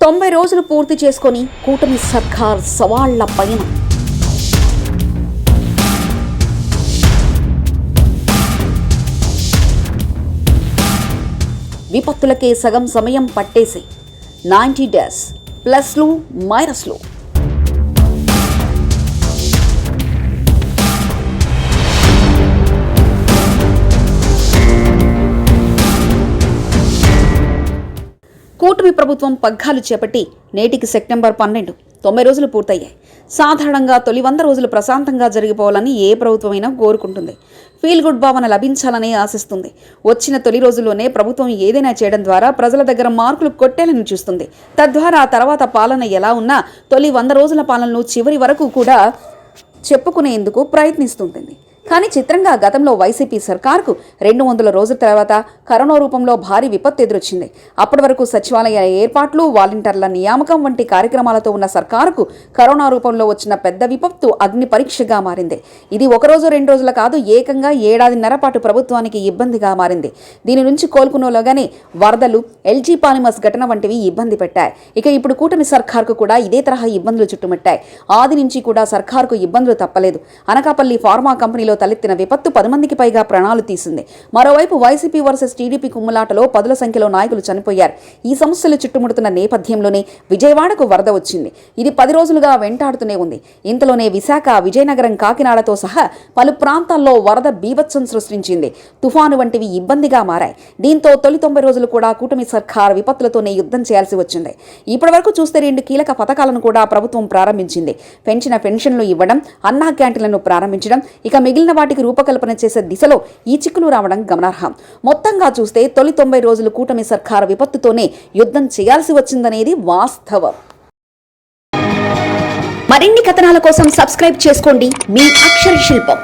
90 రోజులు పూర్తి చేసుకొని కూటమి సర్కార్ సవాళ్ల పైన విపత్తులకే సగం సమయం పట్టేసి 90 డేస్ ప్లస్లు మైనస్లు. కూటమి ప్రభుత్వం పగ్గాలు చేపట్టి నేటికి సెప్టెంబర్ 12 90 రోజులు పూర్తయ్యాయి. సాధారణంగా తొలి 100 రోజులు ప్రశాంతంగా జరిగిపోవాలని ఏ ప్రభుత్వమైనా కోరుకుంటుంది. ఫీల్ గుడ్ భావన లభించాలని ఆశిస్తుంది. వచ్చిన తొలి రోజుల్లోనే ప్రభుత్వం ఏదైనా చేయడం ద్వారా ప్రజల దగ్గర మార్కులు కొట్టేయాలని చూస్తుంది. తద్వారా తర్వాత పాలన ఎలా ఉన్నా తొలి 100 రోజుల పాలనను చివరి వరకు కూడా చెప్పుకునేందుకు ప్రయత్నిస్తుంటుంది. కానీ చిత్రంగా గతంలో వైసీపీ సర్కార్కు 200 రోజుల తర్వాత కరోనా రూపంలో భారీ విపత్తు ఎదురొచ్చింది. అప్పటి వరకు సచివాలయ ఏర్పాట్లు, వాలంటీర్ల నియామకం వంటి కార్యక్రమాలతో ఉన్న సర్కారుకు కరోనా రూపంలో వచ్చిన పెద్ద విపత్తు అగ్ని పరీక్షగా మారింది. ఇది 1 రోజు 2 రోజులు కాదు, ఏకంగా 1.5 ఏళ్ల పాటు ప్రభుత్వానికి ఇబ్బందిగా మారింది. దీని నుంచి కోలుకునేలోగానే వరదలు, ఎల్జీ పాలిమర్స్ ఘటన వంటివి ఇబ్బంది పెట్టాయి. ఇక ఇప్పుడు కూటమి సర్కార్కు కూడా ఇదే తరహా ఇబ్బందులు చుట్టుముట్టాయి. ఆది నుంచి కూడా సర్కారుకు ఇబ్బందులు తప్పలేదు. అనకాపల్లి ఫార్మా కంపెనీలో తలెత్తిన విపత్తు 10 మందికి పైగా ప్రాణాలు తీసింది. మరోవైపు వైసీపీ వర్సెస్ టీడీపీ కుమ్ములాటలో 10ల సంఖ్యలో నాయకులు చనిపోయారు. ఈ సమస్యలు చుట్టుముడుతున్న నేపథ్యంలోనే విజయవాడకు వరద వచ్చింది. ఇది 10 రోజులుగా వెంటాడుతూనే ఉంది. ఇంతలోనే విశాఖ, విజయనగరం, కాకినాడతో సహా పలు ప్రాంతాల్లో వరద బీభత్సం సృష్టించింది. తుఫాను వంటివి ఇబ్బందిగా మారాయి. దీంతో తొలి 90 రోజులు కూడా కూటమి సర్కార్ విపత్తులతోనే యుద్ధం చేయాల్సి వచ్చింది. ఇప్పటి వరకు చూస్తే 2 కీలక పథకాలను కూడా ప్రభుత్వం ప్రారంభించింది. పెంచిన పెన్షన్లు ఇవ్వడం, అన్నా క్యాంటీన్లను ప్రారంభించడం, ఇక మిగిలిన వాటికి రూపకల్పన చేసే దిశలో ఈ చిక్కులు రావడం గమనార్హం. మొత్తంగా చూస్తే తొలి 90 రోజులు కూటమి సర్కారు విపత్తుతోనే యుద్ధం చేయాల్సి వచ్చిందనేది వాస్తవం. మరిన్ని కథనాల కోసం సబ్స్క్రైబ్ చేసుకోండి మీ అక్షర శిల్పం.